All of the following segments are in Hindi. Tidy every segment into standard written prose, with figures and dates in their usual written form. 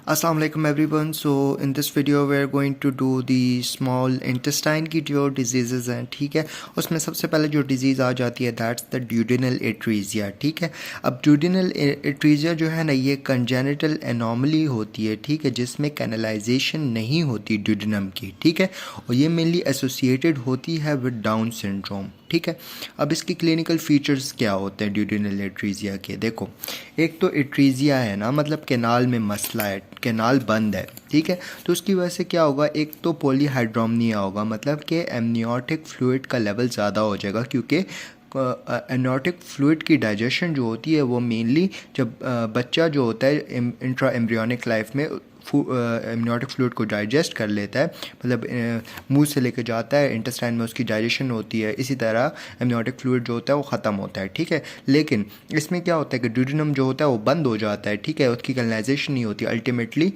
Assalamu alaikum everyone. So in this video we are going to do the small intestine की जो diseases हैं, ठीक है। उसमें सबसे पहले जो disease आ जाती है that's the duodenal atresia, ठीक है। अब duodenal atresia जो है ना, ये congenital anomaly होती है, ठीक है, जिसमें canalization नहीं होती duodenum की, ठीक है, और ये mainly associated होती है with Down syndrome, ठीक है। अब इसकी क्लिनिकल फीचर्स क्या होते हैं ड्यूडेनल एट्रीजिया के? देखो, एक तो एट्रीजिया है ना, मतलब कैनाल में मसला है, कैनाल बंद है, ठीक है। तो उसकी वजह से क्या होगा, एक तो पॉलीहाइड्रोमनिया होगा, मतलब कि एमनियोटिक फ्लूइड का लेवल ज़्यादा हो जाएगा, क्योंकि एमनियोटिक फ्लूइड की डाइजेशन जो होती है वो मेनली जब बच्चा जो होता है इंट्रा एम्ब्रियोनिक लाइफ में एमनियोटिक फ्लूइड को डाइजेस्ट कर लेता है, मतलब मुंह से लेकर जाता है, इंटेस्टाइन में उसकी डाइजेशन होती है, इसी तरह एमनियोटिक फ्लूइड जो होता है वो ख़त्म होता है, ठीक है। लेकिन इसमें क्या होता है कि ड्यूडेनम जो होता है वो बंद हो जाता है, ठीक है, उसकी कैनालाइजेशन नहीं होती, अल्टीमेटली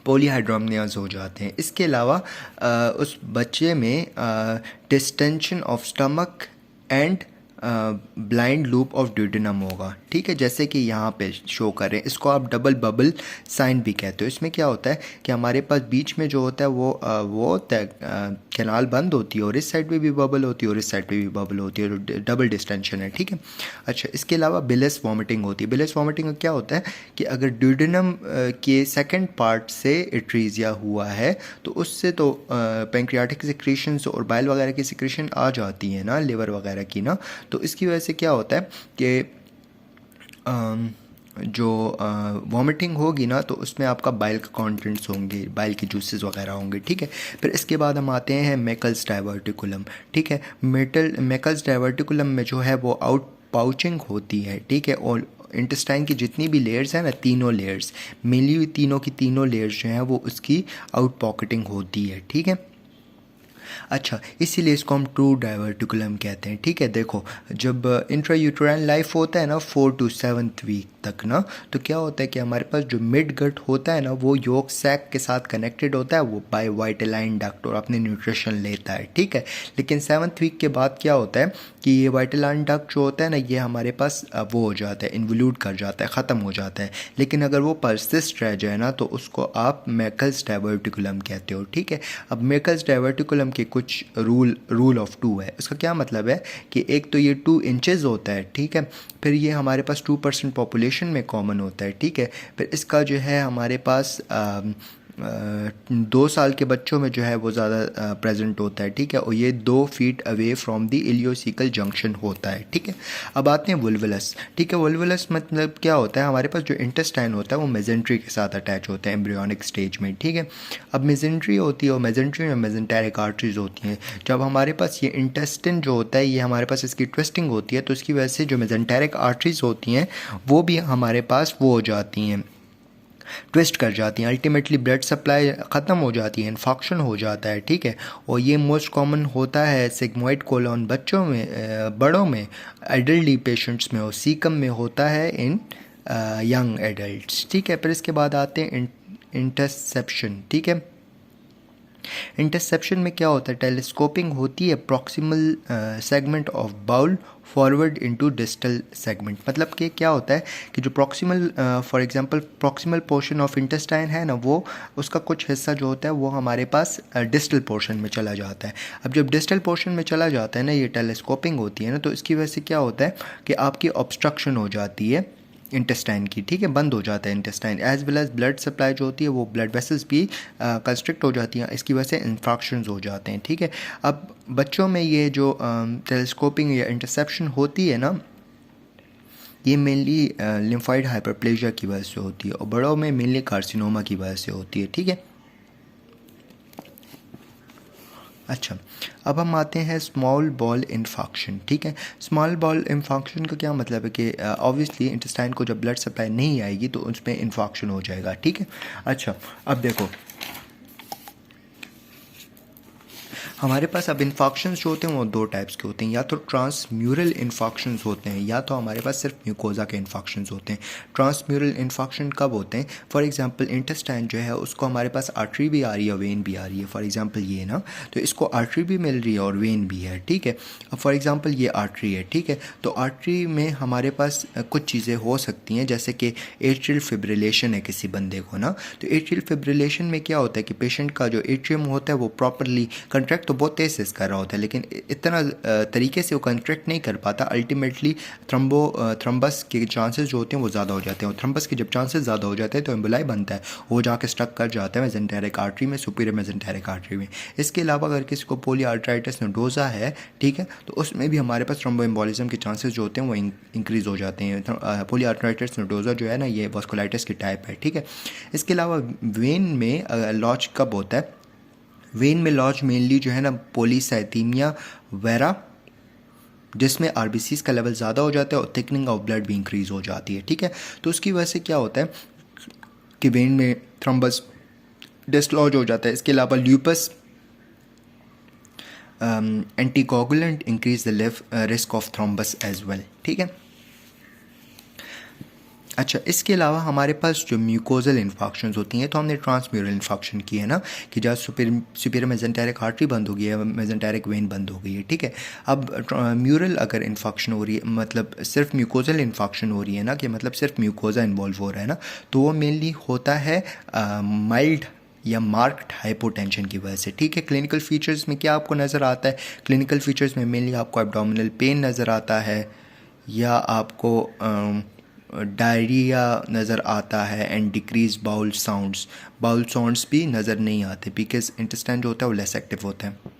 पॉलीहाइड्रोमनियाज हो जाते हैं। इसके अलावा उस बच्चे में distension of stomach and blind loop of duodenum होगा, ठीक है, जैसे कि यहाँ पे शो करें। इसको आप डबल बबल साइन भी कहते हो। इसमें क्या होता है कि हमारे पास बीच में जो होता है वो कैनाल बंद होती है और इस साइड पे भी बबल होती है और इस साइड पे भी बबल होती है, तो डबल डिस्टेंशन है, ठीक है। अच्छा, इसके अलावा बिलस वॉमिटिंग होती है। बिलस वॉमिटिंग का क्या होता है कि अगर ड्यूडेनम के सेकेंड पार्ट से एट्रीजिया हुआ है तो उससे तो पेंक्रियाटिक सिक्रीशंस और बाइल वगैरह की सिक्रीशन आ जाती है ना, लिवर वगैरह की ना, तो इसकी वजह से क्या होता है कि जो वॉमिटिंग होगी ना, तो उसमें आपका बाइल का कंटेंट्स होंगे, बाइल के जूसेस वगैरह होंगे, ठीक है। फिर इसके बाद हम आते हैं मेकल्स डाइवर्टिकुलम, ठीक है। मेकल्स डाइवर्टिकुलम में जो है वो आउट पाउचिंग होती है, ठीक है, और इंटेस्टाइन की जितनी भी लेयर्स हैं ना, तीनों लेयर्स मिली हुई, तीनों की तीनों लेयर्स जो हैं वो उसकी आउट पॉकेटिंग होती है, ठीक है। अच्छा, इसीलिए इसको हम ट्रू डाइवर्टिकुलम कहते हैं, ठीक है। देखो, जब इंट्रा यूट्राइन लाइफ होता है ना 4 to 7 वीक तक ना, तो क्या होता है कि हमारे पास जो मिड गट होता है ना वो योक सैक के साथ कनेक्टेड होता है, वो बाय वाइटेलाइन डक्ट, और अपने न्यूट्रिशन लेता है, ठीक है। लेकिन 7th वीक के बाद क्या होता है कि ये वाइटेलाइन डक्ट जो होता है ना, ये हमारे पास वो हो जाता है, इन्वोल्यूट कर जाता है, ख़त्म हो जाता है। लेकिन अगर वो परसिस्ट रह जाए ना तो उसको आप मेकल्स डाइवर्टिकुलम कहते हो, ठीक है। अब मेकल्स डाइवर्टिकुलम के कुछ रूल ऑफ 2 है। इसका क्या मतलब है कि एक तो ये 2 इंचेस होता है, ठीक है। फिर ये हमारे पास 2% पॉपुलेशन में कॉमन होता है, ठीक है। फिर इसका जो है हमारे पास 2 साल के बच्चों में जो है वो ज़्यादा प्रेजेंट होता है, ठीक है, और ये 2 feet away from the ileocaecal junction होता है, ठीक है। अब आते हैं वुल्वुलस, ठीक है। वुल्वुलस मतलब क्या होता है, हमारे पास जो इंटेस्टाइन होता है वो मेजेंट्री के साथ अटैच होता है एम्ब्रियोनिक स्टेज में, ठीक है। अब मेजेंट्री होती है और मेजेंट्री में मेजेंटेरिक आर्टरीज होती हैं। जब हमारे पास ये इंटेस्टिन जो होता है, ये हमारे पास इसकी ट्विस्टिंग होती है, तो इसकी वजह से जो मेजेंटेरिक आर्टरीज होती हैं वो भी हमारे पास वो हो जाती हैं, ट्विस्ट कर जाती हैं, अल्टीमेटली ब्लड सप्लाई ख़त्म हो जाती है, इन्फेक्शन हो जाता है, ठीक है। और ये मोस्ट कॉमन होता है सिग्मोइड कोलोन बच्चों में, बड़ों में, एडल्टी पेशेंट्स में, और सीकम में होता है इन यंग एडल्ट्स, ठीक है। फिर इसके बाद आते हैं इंटरसेप्शन, ठीक है। इंटरसेप्शन में क्या होता है, टेलीस्कोपिंग होती है proximal segment of bowel forward into distal segment. मतलब कि क्या होता है कि जो proximal, for example proximal portion of intestine है ना, वो उसका कुछ हिस्सा जो होता है वो हमारे पास डिस्टल पोर्शन में चला जाता है। अब जब डिस्टल पोर्शन में चला जाता है ना, ये टेलीस्कोपिंग होती है ना, तो इसकी वजह से क्या होता है कि आपकी ऑब्स्ट्रक्शन हो जाती है इंटेस्टाइन की, ठीक है, बंद हो जाता है intestine, as well as blood supply जो होती है वो ब्लड वेसल्स भी कंस्ट्रिक्ट हो जाती हैं, इसकी वजह से इन्फेक्शंस हो जाते हैं, ठीक है। अब बच्चों में ये जो टेलीस्कोपिंग या इंटरसेप्शन होती है ना, ये मेनली लिम्फाइड हाइपरप्लेजिया की वजह से होती है, और बड़ों में मेनली कार्सिनोमा की वजह से होती है, ठीक है। अच्छा, अब हम आते हैं स्मॉल बॉल इन्फेक्शन, ठीक है। स्मॉल बॉल इन्फेक्शन का क्या मतलब है कि ऑब्वियसली इंटेस्टाइन को जब ब्लड सप्लाई नहीं आएगी तो उसमें इन्फेक्शन हो जाएगा, ठीक है। अच्छा, अब देखो, हमारे पास अब इन्फॉक्शंस जो होते हैं वो दो टाइप्स के होते हैं, या तो ट्रांसम्यूरल इन्फॉक्शंस होते हैं या तो हमारे पास सिर्फ म्यूकोजा के इन्फॉक्शंस होते हैं। ट्रांसम्यूरल इन्फॉक्शन कब होते हैं? फॉर एग्जांपल इंटेस्टाइन जो है उसको हमारे पास आर्टरी भी आ रही है, वेन भी आ रही है। फॉर एग्जांपल ये ना, तो इसको आर्टरी भी मिल रही है और वेन भी है, ठीक है। अब फॉर एग्जांपल ये आर्टरी है, ठीक है, तो आर्टरी में हमारे पास कुछ चीज़ें हो सकती हैं, जैसे कि एट्रियल फिब्रिलेशन है किसी बंदे को ना, तो एट्रियल फिब्रिलेशन में क्या होता है कि पेशेंट का जो एट्रियम होता है वो प्रॉपरली कंट्रैक्ट तो बहुत तेज़ से कर रहा होता है, लेकिन इतना तरीके से वो कंट्रैक्ट नहीं कर पाता। अल्टीमेटली थ्रम्बस के चांसेस जो होते हैं वो ज़्यादा हो जाते हैं, और थ्रम्बस के जब चांसेस ज़्यादा हो जाते हैं तो एम्बोलाई बनता है, वो जाके स्टक कर जाता है मेसेंटेरिक आर्टरी में, सुपीरियर मेसेंटेरिक आर्टरी में। इसके अलावा अगर किसी को पोलीआर्ट्राइटिस नोडोजा है, ठीक है, तो उसमें भी हमारे पास थ्रोम्बोएम्बोलिज्म के चांसेस जो होते हैं वो इंक्रीज़ हो जाते हैं। पोलीआर्ट्राइटिस नोडोजा जो है ना, ये वास्कुलाइटिस की टाइप है, ठीक है। इसके अलावा वेन में लॉज कब होता है? वेन में लॉज मेनली जो है ना पॉलीसाइथीमिया वेरा, जिसमें आरबीसीज का लेवल ज़्यादा हो जाता है और थिकनिंग ऑफ ब्लड भी इंक्रीज़ हो जाती है, ठीक है। तो उसकी वजह से क्या होता है कि वेन में थ्रम्बस डिसलॉज हो जाता है। इसके अलावा lupus anticoagulant increase the risk of thrombus as well, ठीक है। अच्छा, इसके अलावा हमारे पास जो म्यूकोजल इन्फॉक्शंस होती हैं, तो हमने ट्रांसम्यूरल इन्फॉक्शन की है ना, कि जहाँ सुपीरियर मेसेंटेरिक आर्टरी बंद हो गई है, मेसेंटेरिक वेन बंद हो गई है, ठीक है। अब म्यूरल अगर इन्फॉक्शन हो रही है, मतलब सिर्फ म्यूकोजल इन्फॉक्शन हो रही है ना, कि मतलब सिर्फ म्यूकोजा इन्वॉल्व हो रहा है ना, तो वो मेनली होता है माइल्ड या मार्क्ड हाइपोटेंशन की वजह से, ठीक है। क्लिनिकल फीचर्स में क्या आपको नज़र आता है? क्लिनिकल फीचर्स में मेनली आपको एब्डोमिनल पेन नज़र आता है, या आपको डायरिया नज़र आता है, एंड डिक्रीज बाउल साउंड्स भी नज़र नहीं आते, बिकॉज इंटेस्टाइन जो होता है वो लेस एक्टिव होता है।